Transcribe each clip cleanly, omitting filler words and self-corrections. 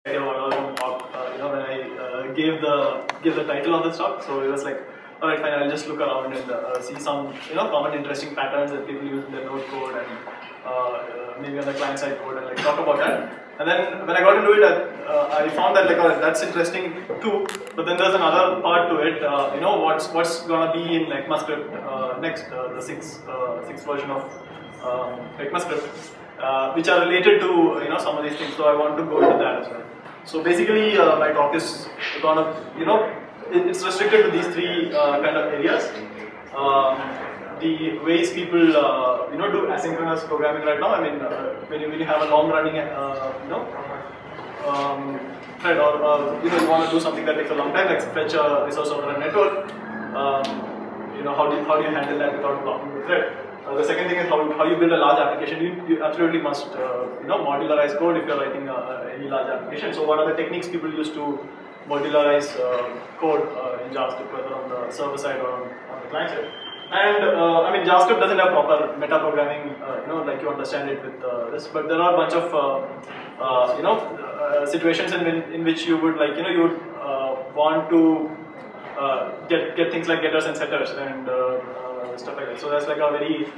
idea what I was going to talk, when I gave the title of this talk. So it was like, all right, fine, I'll just look around and see some common interesting patterns that people use in their Node code and maybe on the client side code and like talk about that. And then when I got into it, I found that like, all right, that's interesting too. But then there's another part to it. What's gonna be in ECMAScript next, the sixth version of ECMAScript, which are related to some of these things. So I want to go into that as well. So basically, my talk is gonna it's restricted to these three kind of areas. The ways people do asynchronous programming right now. I mean, when you have a long running thread, or you want to do something that takes a long time, like fetch a resource over a network. How do you handle that without blocking the thread? The second thing is how you build a large application. You absolutely must modularize code if you're writing any large application. So what are the techniques people use to modularize code in JavaScript, whether on the server side or on the client side? And I mean, JavaScript doesn't have proper meta programming, like you understand it with this. But there are a bunch of situations in which you would you would want to get things like getters and setters and stuff like that. So that's like a very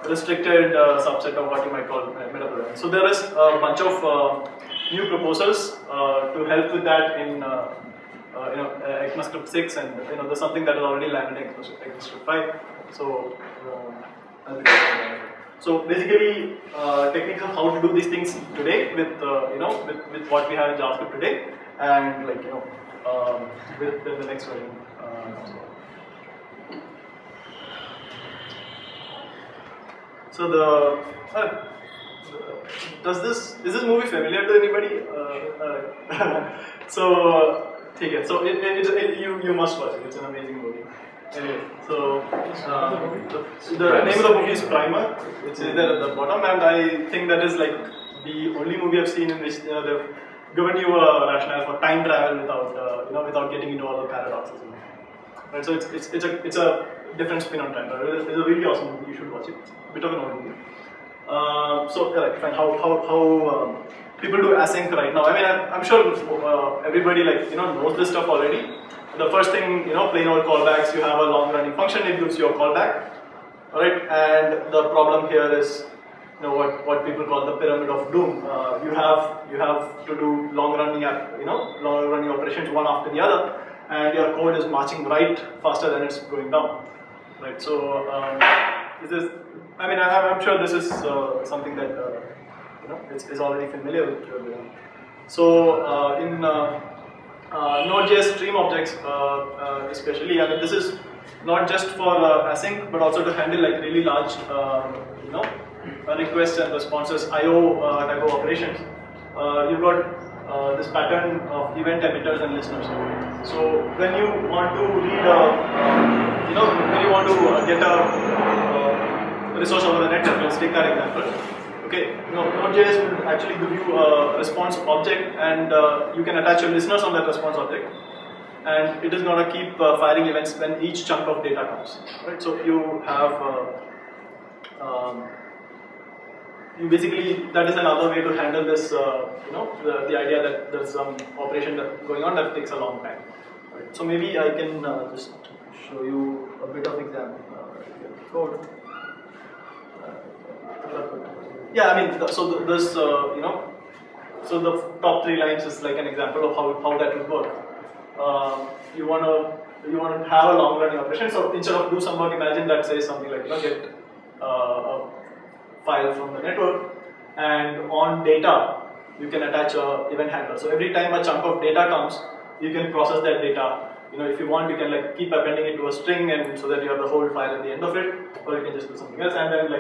restricted subset of what you might call meta programming. So there is a bunch of new proposals to help with that in ECMAScript 6, and there's something that is already landed in ECMAScript 5. So so basically, techniques of how to do these things today with with what we have in JavaScript today, and like with the next version. So is this movie familiar to anybody? So you must watch it. It's an amazing movie. Anyway, so the name of the movie is Primer. It's there at the bottom, and I think that is like the only movie I've seen in which they've given you a rationale for time travel without getting into all the paradoxes. Right, so it's a different spin on time travel. It's a really awesome movie. You should watch it. Bit of an old movie. Fine. How people do async right now? I mean, I'm sure everybody knows this stuff already. The first thing, plain old callbacks. You have a long-running function. It gives you a callback. All right, and the problem here is what people call the pyramid of doom. You have to do long-running operations one after the other, and your code is marching right faster than it's going down. Right. So I'm sure this is something that is already familiar with you. So in Node.js stream objects, especially, I mean, this is not just for async, but also to handle like really large, requests and responses, I/O type of operations. You've got this pattern of event emitters and listeners. So when you want to read, when you want to get a resource over the network, let's take that example. Okay, Node.js will actually give you a response object, and you can attach your listeners on that response object, and it is going to keep firing events when each chunk of data comes. Right, so you have you basically, that is another way to handle this. The idea that there's some operation going on that takes a long time. Right, so maybe I can just show you a bit of example code. Yeah, I mean, so the top 3 lines is like an example of how that would work. You want to have a long running operation. So instead of do some work, imagine that says something like get a file from the network, and on data you can attach a event handler. So every time a chunk of data comes, you can process that data. If you want, you can like keep appending it to a string, and so that you have the whole file at the end of it, or you can just do something else. And then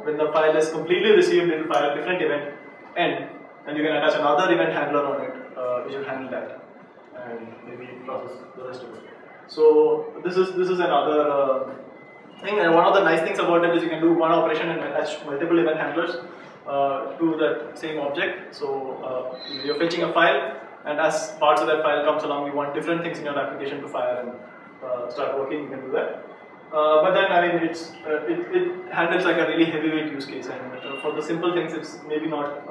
when the file is completely received, it will fire a different event end, and you can attach another event handler on it, which will handle that, and maybe process the rest of it. So this is another thing, and one of the nice things about it is you can do one operation and attach multiple event handlers to that same object. So you're fetching a file, and as parts of that file comes along, you want different things in your application to fire and start working. You can do that. But then, I mean, it handles like a really heavyweight use case, and for the simple things, it's maybe not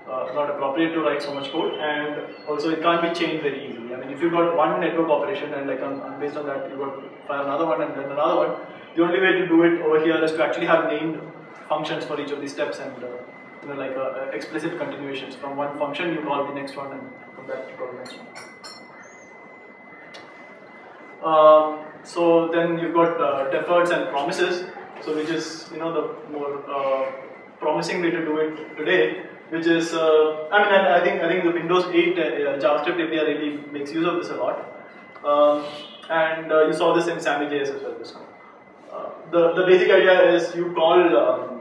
not appropriate to write so much code, and also it can't be changed very easily. I mean, if you've got one network operation and like based on that you got to fire another one and then another one, the only way to do it over here is to actually have named functions for each of these steps and like explicit continuations. From one function you call the next one, and from that you call the next one. So then you've got deferreds and promises. So which is the more promising way to do it today, which is I think the Windows 8 JavaScript API really makes use of this a lot, and you saw this in SammyJS as well just now. The basic idea is you call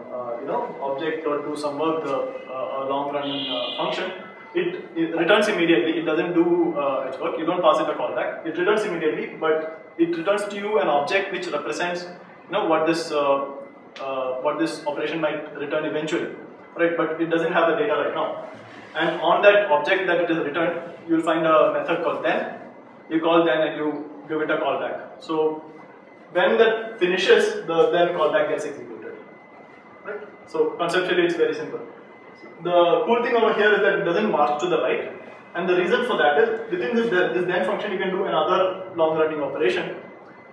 object or do some work, a long running function. It returns immediately. It doesn't do its work. You don't pass it a callback. It returns immediately, but it returns to you an object which represents what this operation might return eventually, right? But it doesn't have the data right now. And on that object that it is returned, you'll find a method called then. You call then and you give it a callback. So when that finishes, the then callback gets executed, right? So conceptually, it's very simple. The cool thing over here is that it doesn't march to the right, and the reason for that is within this then function you can do another long-running operation,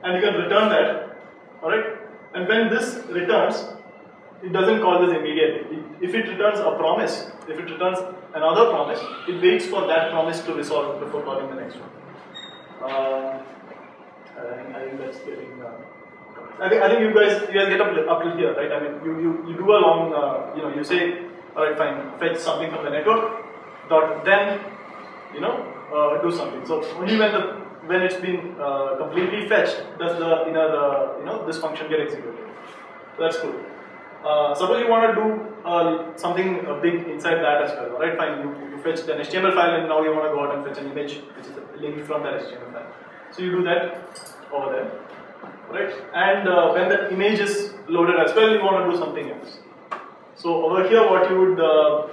and you can return that, all right? And when this returns, it doesn't call this immediately. If it returns a promise, if it returns another promise, it waits for that promise to resolve before calling the next one. I think that's getting. I think you guys get up till here, right? I mean, you do a long, you say, all right, fine, fetch something from the network, then do something. So only when it's been completely fetched does the this function get executed. So that's cool. Suppose you want to do something big inside that as well, right? Fine, you fetch an HTML file and now you want to go out and fetch an image which is a link from that HTML file. So you do that over there, right? And when the image is loaded as well, you want to do something else. So over here, what you would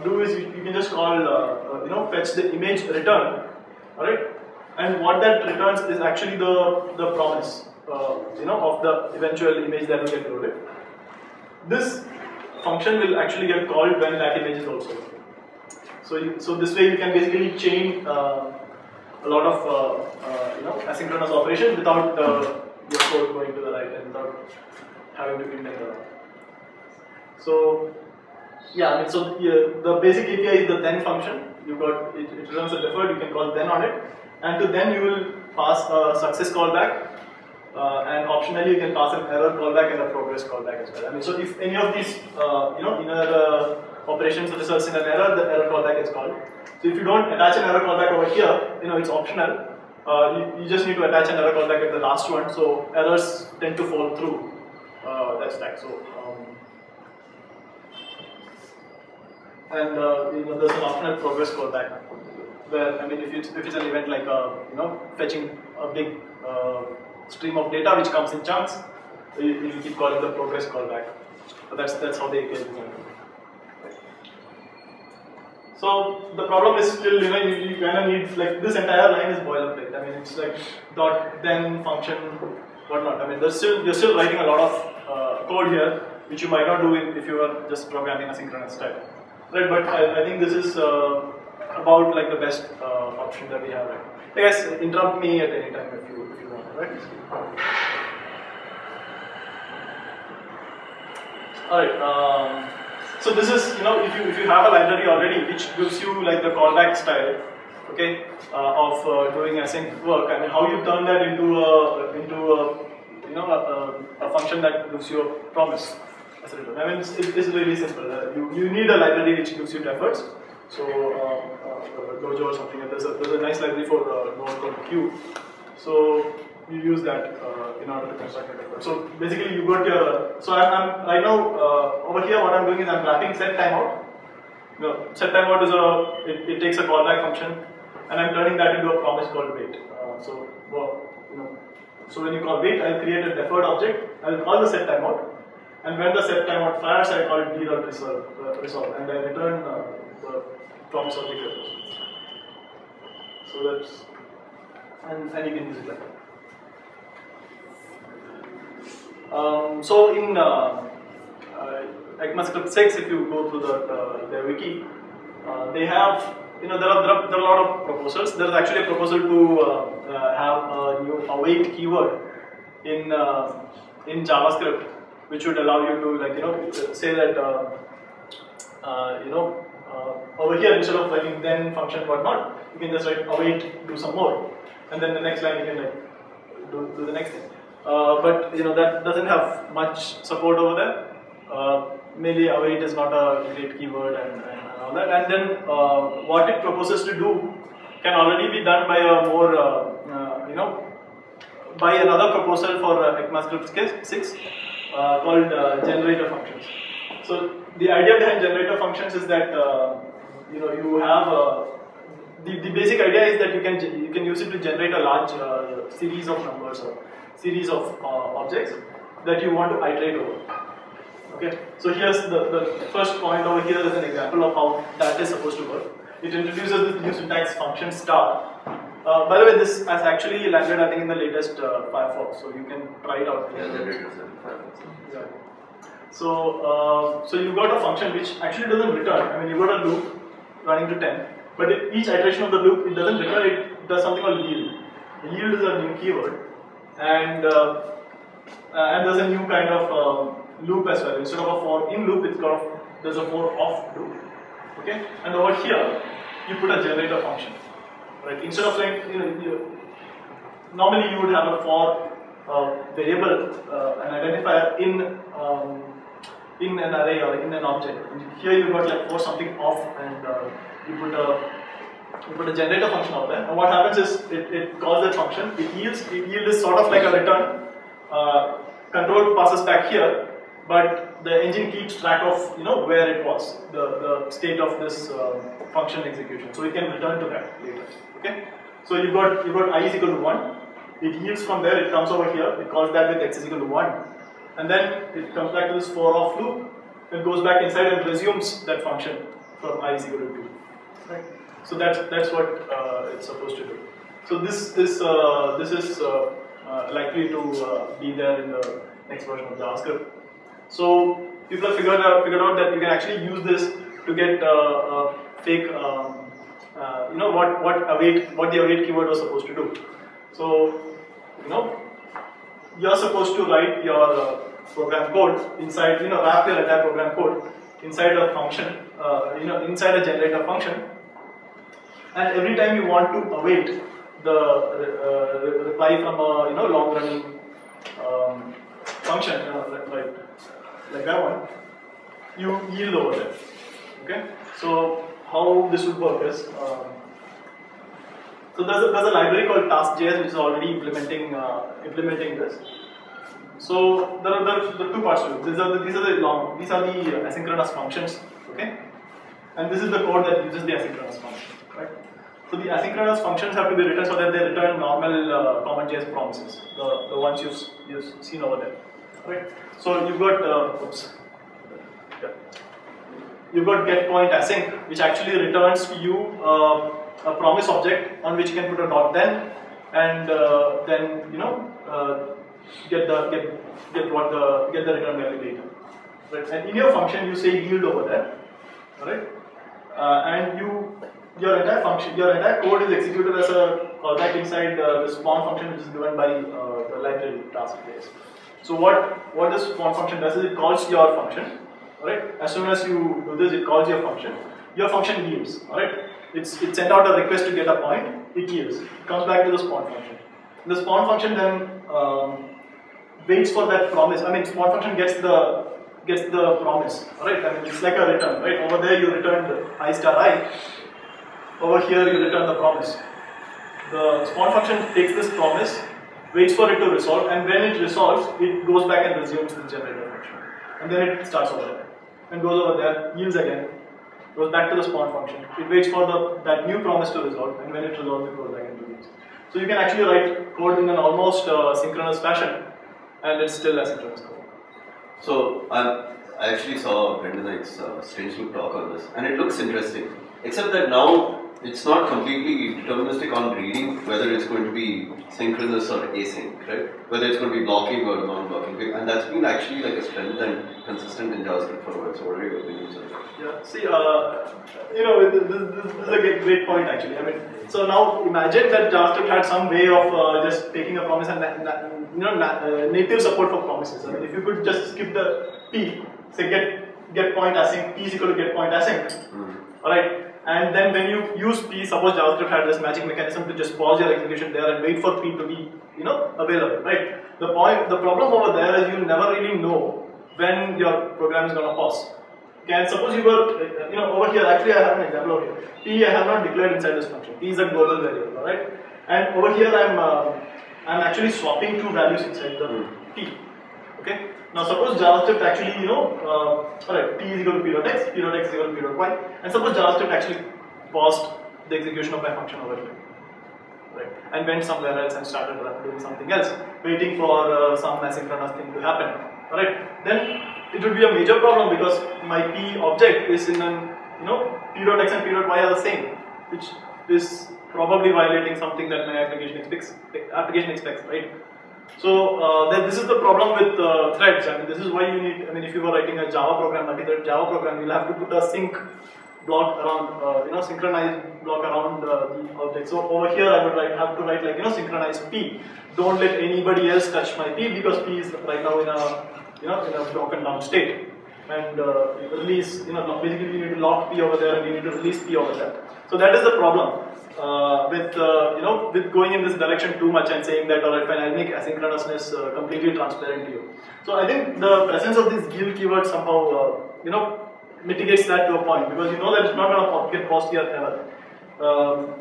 do is you can just call fetch the image return, all right? And what that returns is actually the promise, of the eventual image that will get loaded. This function will actually get called when that image is also loaded. So this way you can basically chain a lot of asynchronous operations without your code going to the right and without having to indent the right. So yeah, I mean, so the basic API is the then function. You got it returns a deferred. You can call then on it, and to then you will pass a success callback, and optionally you can pass an error callback and a progress callback as well. I mean, so if any of these inner operations results in an error, the error callback is called. So if you don't attach an error callback over here, it's optional. You just need to attach an error callback at the last one. So errors tend to fall through that stack. So. And there's an optional progress callback, where I mean, if it's an event like fetching a big stream of data which comes in chunks, you keep calling the progress callback. So that's how the API is designed. So the problem is still you kind of need like this entire line is boilerplate. I mean, it's like dot then function whatnot. I mean, you're still writing a lot of code here which you might not do if you were just programming asynchronous style. Right, but I think this is about like the best option that we have. Right? I guess interrupt me at any time if you want, right? All right. So this is if you have a library already which gives you like the callback style, okay, of doing async work. I mean, how you turn that into a function that gives you a promise. I mean, it's really simple. You need a library which gives you deferreds. So Dojo or something. There's a nice library for Node called Q. So you use that in order to construct a deferred. So basically, you got your. So I'm right now over here. What I'm doing is I'm wrapping set timeout. Set timeout is it takes a callback function, and I'm turning that into a promise called wait. So when you call wait, I'll create a deferred object. I'll call the set timeout. And when the set timeout fires, I call it d.resolve, and I return the promise object as well. So that's, and you can use it like that. So in ECMAScript 6, if you go through the wiki, they have, there are a lot of proposals. There is actually a proposal to have a new await keyword in JavaScript, which would allow you to say that over here, instead of writing then function whatnot, you can just write await, do some more, and then the next line you can do the next thing. But that doesn't have much support over there. Mainly await is not a great keyword and all that. And then what it proposes to do can already be done by a more by another proposal for ECMAScript 6 called generator functions. So the idea behind generator functions is that you have the basic idea is that you can use it to generate a large series of numbers or series of objects that you want to iterate over. Okay, so here's the first point over here is an example of how that is supposed to work. It introduces this new syntax function star. By the way, this has actually landed, I think, in the latest Firefox, so you can try it out. Yeah. So you've got a function which actually doesn't return. I mean, you've got a loop running to 10, but each iteration of the loop, it doesn't return, it does something called yield. Yield is a new keyword, and there's a new kind of loop as well. Instead of a for in loop, there's a for off loop. Okay, and over here, you put a generator function. Right? Instead of saying, normally you would have a for variable, an identifier in an array or in an object. Here you've got for something off, and you put a generator function out there. And what happens is it calls that function. It yields is sort of like a return. Control passes back here, but the engine keeps track of where it was, the state of this function execution. So you can return to that later. Okay. So you've got I is equal to 1. It yields from there. It comes over here. It calls that with x is equal to 1. And then it comes back to this for off loop, and goes back inside and resumes that function from I is equal to 2. Right? So that's what it's supposed to do. So this is likely to be there in the next version of JavaScript. So people have figured out that you can actually use this to get fake, what the await keyword was supposed to do. So you're supposed to write your program code inside, wrap your entire program code inside a function, inside a generator function, and every time you want to await the reply from a long-running function, like that one, you yield over there. Okay, so how this would work is, so there's a library called task.js which is already implementing this. So there are two parts to it. These are the asynchronous functions. Okay, and this is the code that uses the asynchronous function. Right. So the asynchronous functions have to be written so that they return normal common JS promises, the ones you've seen over there. Right. So you've got you've got getPointAsync, which actually returns to you a promise object on which you can put a dot then, and then get the return value later. Right. And in your function you say yield over there. Right. And your entire code is executed as a callback inside the spawn function, which is given by the library task.js. So what this spawn function does is it calls your function. Right? As soon as you do this, it calls your function. Your function yields. Right? It sent out a request to get a point. It yields. It comes back to the spawn function. The spawn function then waits for that promise. I mean, spawn function gets the promise. Right? I mean, it's like a return. Right? Over there you returned I star I. Over here you return the promise. The spawn function takes this promise, waits for it to resolve, and when it resolves, it goes back and resumes the generator function. And then it starts over there. And goes over there, yields again, goes back to the spawn function. It waits for that new promise to resolve, and when it resolves, it goes back into yields. So you can actually write code in an almost synchronous fashion, and it's still asynchronous code. So I actually saw Brendan's Strange Loop talk on this, and it looks interesting. Except that now it's not completely deterministic on reading whether it's going to be synchronous or async, right? Whether it's going to be blocking or non-blocking, and that's been actually like a strength and consistent in JavaScript for a while. So what are your opinions on that? Yeah, see, this is a great point actually. I mean, so now imagine that JavaScript had some way of just taking a promise and native support for promises. I mean, if you could just skip the p, say get point async, p is equal to get point async, alright? And then when you use p, suppose JavaScript had this magic mechanism to just pause your execution there and wait for p to be, available, right? The problem over there is you never really know when your program is going to pause. Okay, and suppose you were, over here, actually I have an example over here. P I have not declared inside this function. P is a global variable, alright? And over here I'm actually swapping two values inside the p. Okay? Now suppose JavaScript actually, alright, p is equal to p.x, p.x is equal to p.y, and suppose JavaScript actually paused the execution of my function over here, right, and went somewhere else and started doing something else, waiting for some asynchronous thing to happen, alright, then it would be a major problem because my p object is in an, p.x and p.y are the same, which is probably violating something that my application expects, right? So this is the problem with threads. I mean, this is why you need. I mean, if you were writing a Java program, multi-thread Java program, you'll have to put a sync block around, synchronized block around the object. So over here, I would have to write like synchronize p. Don't let anybody else touch my p because p is right now in a in a broken down state. And release, basically you need to lock p over there and you need to release p over there. So that is the problem. With going in this direction too much and saying that, alright, fine, I'll make asynchronousness completely transparent to you. So I think the presence of this guild keyword somehow, mitigates that to a point because you know that it's not going to get paused here ever.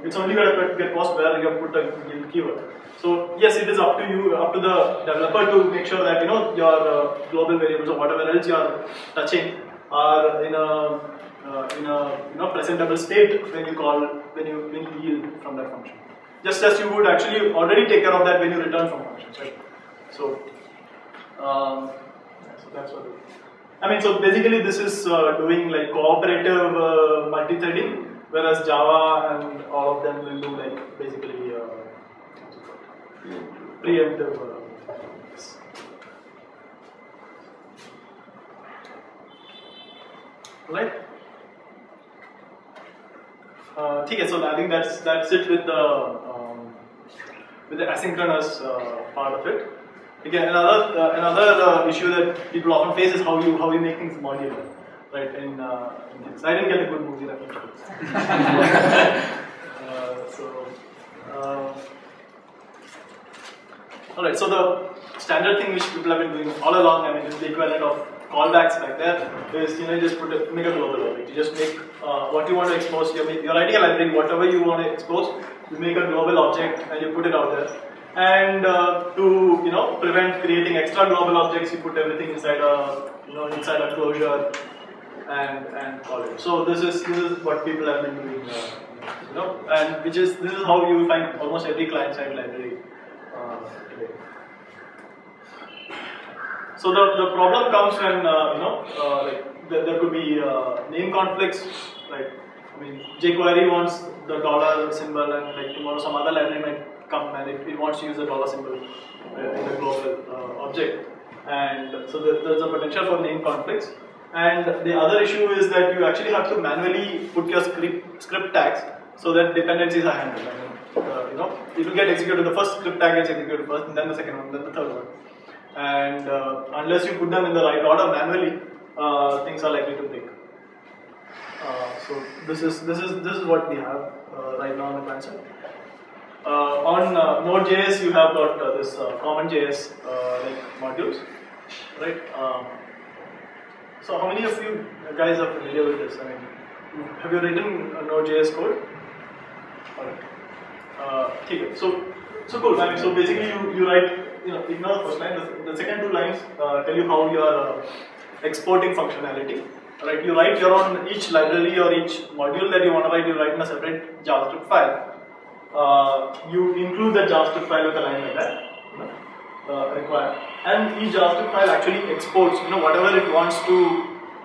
It's only going to get paused where you have put a guild keyword. So yes, it is up to you, up to the developer to make sure that your global variables or whatever else you are touching are in a presentable state when you yield from that function. Just as you would actually already take care of that when you return from functions, right? So, so that's what. I mean, so basically this is doing like cooperative multi-threading, whereas Java and all of them will do like basically preemptive. Right? Okay, so I think that's it with the asynchronous part of it. Again, another issue that people often face is how you make things modular, right? In this. I didn't get a good movie reference. Alright, so the standard thing which people have been doing all along, I mean, is the equivalent of callbacks back there, is you just make a global object. You just make what you want to expose. You're writing a library, whatever you want to expose, you make a global object and you put it out there. And to prevent creating extra global objects, you put everything inside a closure and call it. So this is what people have been doing, and this is how you find almost every client-side library today. So the problem comes when like there could be name conflicts. Like I mean, jQuery wants the dollar symbol, and like tomorrow some other library might come and it wants to use the dollar symbol in a global object, and so there's a potential for name conflicts. And the other issue is that you actually have to manually put your script tags so that dependencies are handled. I mean, it will get executed. The first script tag gets executed first, and then the second one, then the third one. And unless you put them in the right order manually, things are likely to break. So this is what we have right now on the client side. On Node.js, you have got this common.js like modules, right? So how many of you guys are familiar with this? I mean, have you written Node.js code? Alright. So cool. I mean, so basically you write, ignore the first line. The second two lines tell you how you are exporting functionality. Right? You write your own each library or each module that you want to write. You write in a separate JavaScript file. You include that JavaScript file with a line like that. Required. And each JavaScript file actually exports, whatever it wants to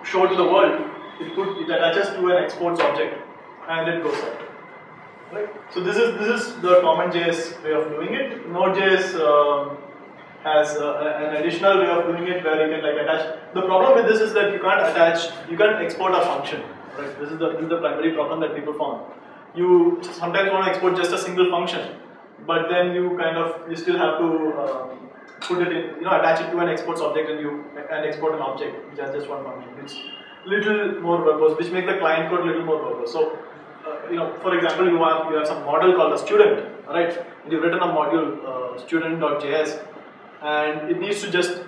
show to the world. It attaches to an exports object, and it goes out. Right. So this is the common JS way of doing it. Node.js has an additional way of doing it where you can like attach. The problem with this is that you can't export a function. Right. This is the primary problem that people found. You sometimes want to export just a single function, but then you still have to put it in, attach it to an exports object and export an object which has just one function. It's little more verbose, which make the client code little more verbose. So, for example, you have some model called a student, right? And you've written a module student.js, and it needs to just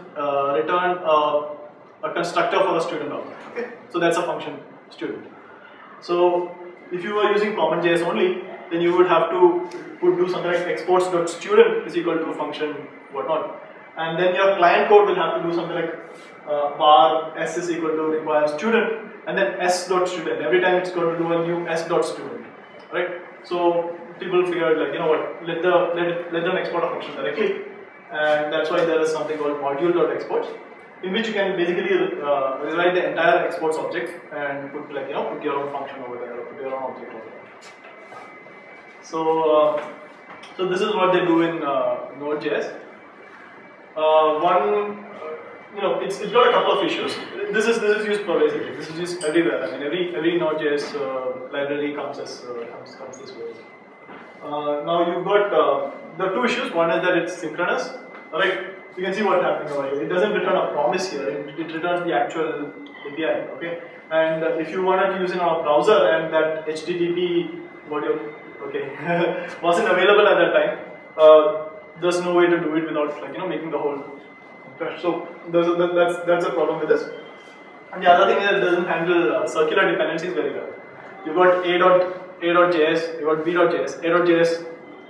return a constructor for a student object. Okay, so that's a function student. So if you were using common JS only, then you would have to do something like exports.student is equal to a function whatnot, and then your client code will have to do something like var s is equal to require student, and then s.student. Every time it's going to do a new s.student, right? So people figured like, let them export a function directly, and that's why there is something called module.exports, in which you can basically rewrite the entire exports object and put like put your own function over there, or put your own object over there. So this is what they do in Node.js. It's got a couple of issues. This is used pervasively. This is used everywhere. I mean, every Node.js library comes this way. Now you've got the two issues. One is that it's synchronous. Right? You can see what's happening over here. It doesn't return a promise here. It returns the actual API. Okay. And if you wanted to use it on a browser and that HTTP module, wasn't available at that time, there's no way to do it without making the whole crash. So that's a problem with this. And the other thing is it doesn't handle circular dependencies very well. You've got A.js, you've got B.js. A.js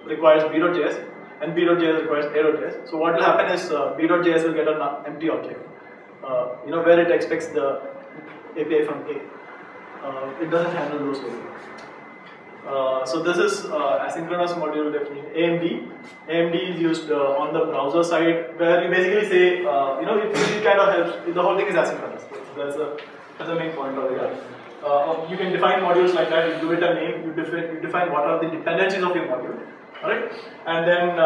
requires B.js, and B.js requires A.js. So what will happen is B.js will get an empty object, where it expects the API from A. It doesn't handle those very well. So this is asynchronous module definition, AMD. AMD is used on the browser side, where you basically say, it kind of helps. The whole thing is asynchronous. That's the main point over here. You can define modules like that. You give it a name. You define what are the dependencies of your module, alright? And then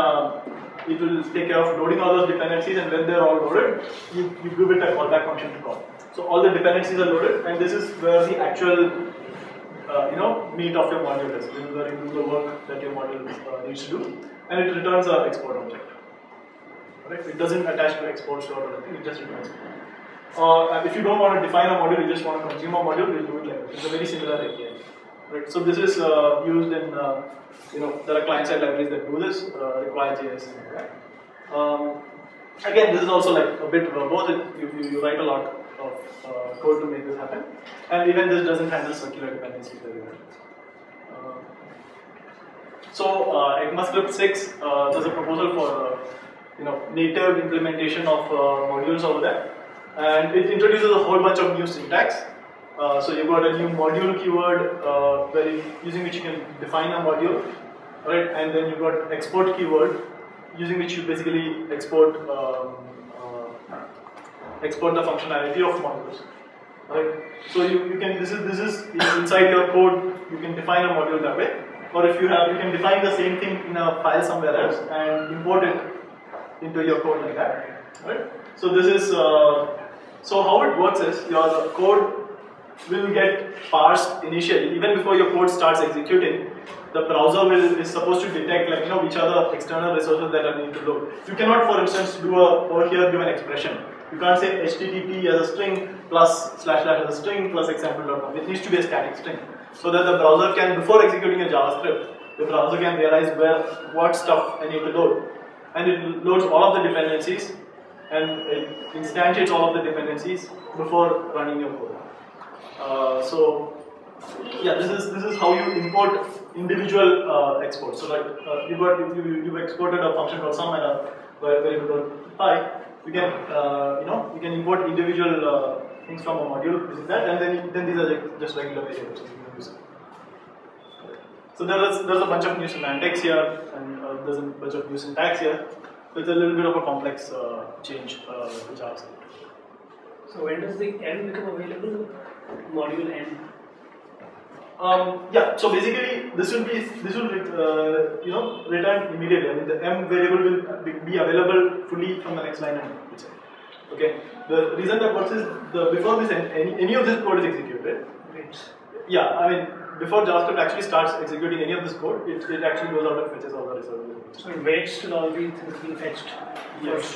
it will take care of loading all those dependencies. And when they're all loaded, you give it a callback function to call. So all the dependencies are loaded, and this is where the actual meat of your module is. This is where you do the work that your module needs to do, and it returns an export object. Right? It doesn't attach to export store or anything. It just returns. If you don't want to define a module, you just want to consume a module, we'll do it like this. It's a very similar API. Right? So this is used in there are client-side libraries that do this, require.js and like that. Again, this is also like a bit verbose. You write a lot of code to make this happen, and even this doesn't handle circular dependencies very well. ECMAScript 6, there's a proposal for native implementation of modules over there, and it introduces a whole bunch of new syntax. So you've got a new module keyword using which you can define a module, right? And then you've got export keyword using which you basically export the functionality of modules, right? So you can this is inside your code. You can define a module that way, or if you can define the same thing in a file somewhere else and import it into your code like that, right? So this is so how it works is your code will get parsed initially, even before your code starts executing. The browser is supposed to detect which are the external resources that are need to load. You cannot, for instance, do over here give an expression. You can't say HTTP as a string plus / as a string plus example.com. It needs to be a static string, so that the browser can, before executing a JavaScript, the browser can realize what stuff I need to load, and it loads all of the dependencies and it instantiates all of the dependencies before running your code. This is how you import individual exports. So like you've exported a function called sum and a variable called pi. You can import individual things from a module using that, and then these are just regular variables. So there's a bunch of new semantics here, and there's a bunch of new syntax here. So it's a little bit of a complex change to JavaScript. So when does the end become available? Module end? Yeah. So basically, this will return immediately. I mean, the m variable will be available fully from the next line and etc. Okay. The reason that works is before this any of this code is executed. Wait. Yeah. I mean, before JavaScript actually starts executing any of this code, it actually goes out and fetches all the results. So it waits till all these things being fetched. Yes.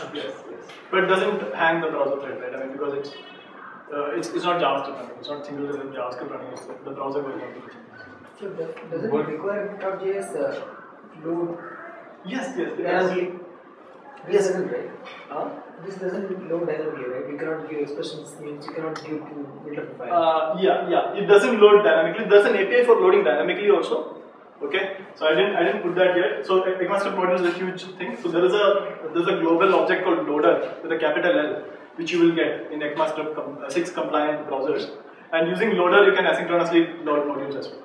But it doesn't hang the browser thread, right? I mean, because it's not JavaScript running. It's not single thread JavaScript running. It's the browser going on. So does it require Node.js load? Yes. Dynamically? This doesn't, right? Huh? This doesn't load dynamically, right? You cannot give expressions, means you cannot give to build up a file. Yeah. It doesn't load dynamically. There's an API for loading dynamically also. Okay. So I didn't put that yet. So ECMAScript module is a huge thing. So there's a global object called loader with a capital L, which you will get in ECMAScript 6 compliant browsers. And using loader, you can asynchronously load modules as well.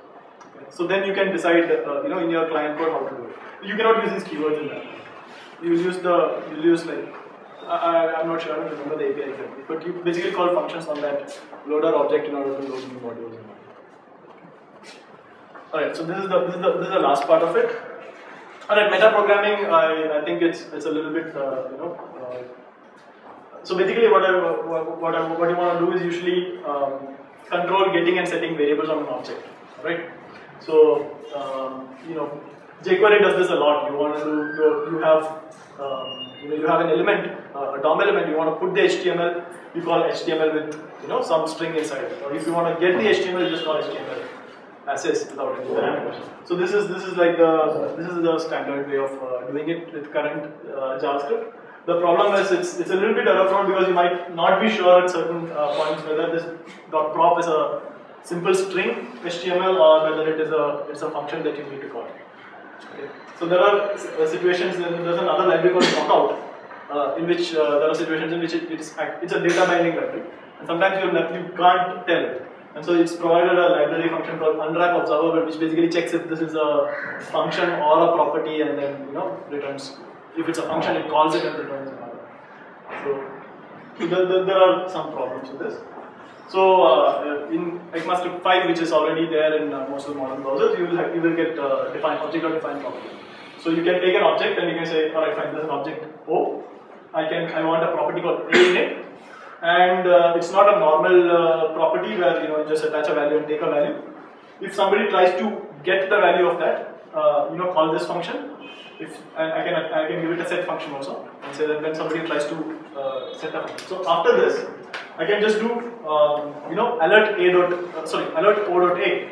Okay. So then you can decide, in your client code how to do it. You cannot use these keywords in that. You'll use like, I'm not sure, I don't remember the API exactly, but you basically call functions on that loader object in order to load new modules. Alright, so this is the last part of it. Alright, metaprogramming, I think it's a little bit, so basically what you want to do is usually control getting and setting variables on an object, right? So, jQuery does this a lot. You want to do, you have an element, a DOM element. You want to put the HTML. You call HTML with some string inside. Or if you want to get the HTML, you just call HTML as is without any parameters. So this is the standard way of doing it with current JavaScript. The problem is it's a little bit error prone because you might not be sure at certain points whether this .prop is a simple string HTML or whether it's a function that you need to call. Okay. So there are situations, there's another library called knockout in which there are situations in which it's a data binding library, and sometimes you can't tell. And so it's provided a library function called unwrap observable, which basically checks if this is a function or a property, and then returns. If it's a function, it calls it and returns another. So there are some problems with this. So in ECMAScript 5, which is already there in most of the modern browsers, you will get object or defined property. So you can take an object and you can say, alright, fine, there's an object O. I want a property called A in it, and it's not a normal property where you just attach a value and take a value. If somebody tries to get the value of that, call this function. I can give it a set function also, and say that when somebody tries to set a function. So after this, I can just do alert o.a,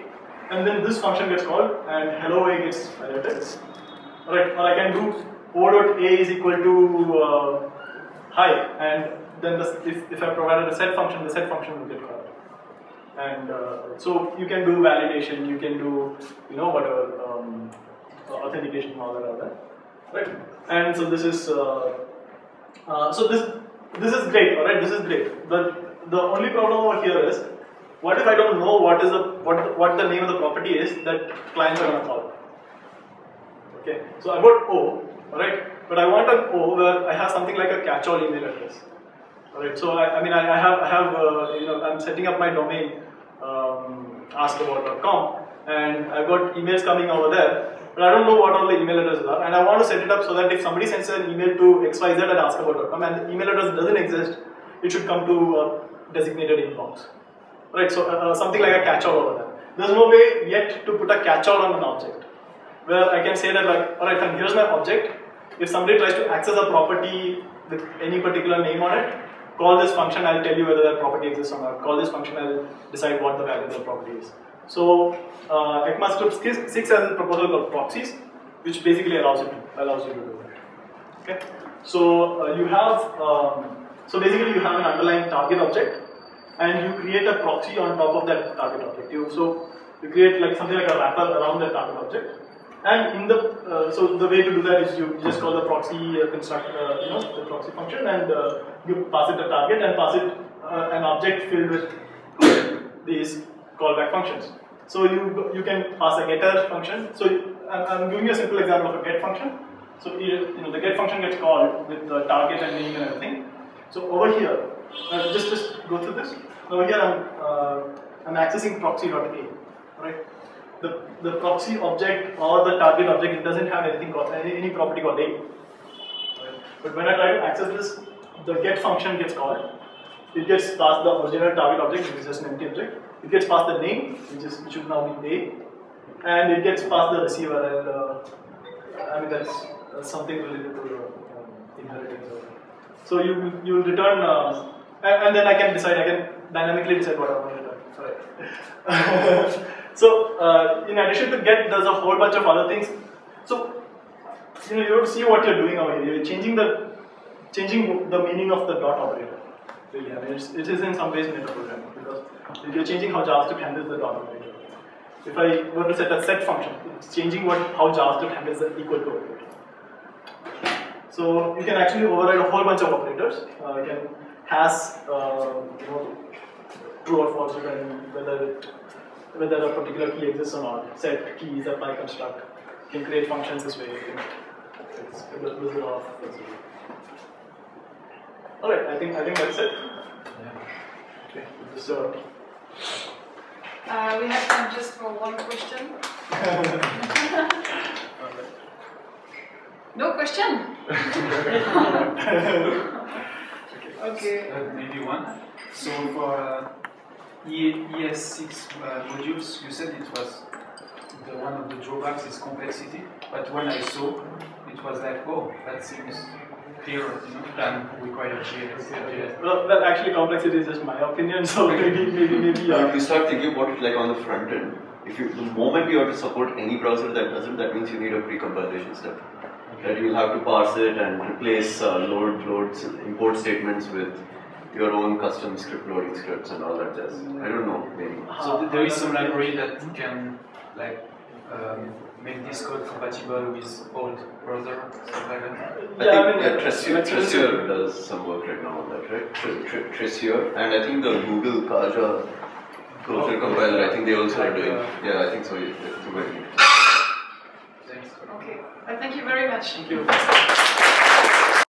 and then this function gets called and hello a gets alerted. Alright, or I can do o.a is equal to hi, and then if I provided a set function, the set function will get called. And so you can do validation, you can do whatever authentication, all that, right? And so this is this is great, alright. This is great. But the only problem over here is, what if I don't know what the name of the property is that clients are going to call? Okay, so I got O, alright, but I want an O where I have something like a catch-all email address. Alright, so I'm setting up my domain askabt.com, and I've got emails coming over there, but I don't know what all the email addresses are, and I want to set it up so that if somebody sends an email to xyz@askabt.com and the email address doesn't exist, it should come to a designated inbox. Right, so something like a catch-all over there. There's no way yet to put a catch-all on an object, where I can say that alright, fine, here's my object. If somebody tries to access a property with any particular name on it, call this function, I'll tell you whether that property exists or not. Call this function, I'll decide what the value of the property is. So ECMAScript 6 has a proposal called proxies, which basically allows you to do that. Okay. So you have basically you have an underlying target object, and you create a proxy on top of that target object. You create like something like a wrapper around that target object, and in the so the way to do that is you just call the proxy construct the proxy function, and you pass it a target and pass it an object filled with these callback functions. So you can pass a getter function. So I'm giving you a simple example of a get function. So the get function gets called with the target and name and everything. So over here, just go through this. Over here I'm accessing proxy.a, right? the proxy object or the target object, it doesn't have anything called, any property called name. But when I try to access this, the get function gets called. It gets past the original target object, which is just an empty object. It gets past the name, which should now be A, and it gets past the receiver. And I mean that's something related to inheritance. So you return, and then I can dynamically decide what I want to return. Right. So in addition to get, there's a whole bunch of other things. So you have to see what you're doing over here. You're changing the meaning of the dot operator. Really, I mean, it is in some ways metaprogramming because you're changing how JavaScript handles the dot operator. If I were to set a set function, it's changing how JavaScript handles the equal to operator. So you can actually override a whole bunch of operators. You can hash, true or false, depending whether a particular key exists or not. Set keys, apply construct. You can create functions this way. It's a lot of Alright, I think that's it. Yeah. Okay. So we have time just for one question. No question? Okay. Maybe one. So for ES6 modules, you said it was one of the drawbacks is complexity. But when I saw, it was like, oh, that seems clearer, than required JS. Well, that actually complexity is just my opinion. So maybe. You start thinking about it like on the front end. The moment you have to support any browser that doesn't, that means you need a pre-compilation step. That you will have to parse it and replace loads, import statements with your own custom script loading scripts and all that jazz. I don't know, maybe. So there is some library that can make this code compatible with old browser, stuff like that. I think Tressier does some work right now on that, right? Tressier, and I think the Google Kaja closure compiler, I think they also are doing. Yeah, I think so. Thanks. Okay. Thank you very much. Thank you.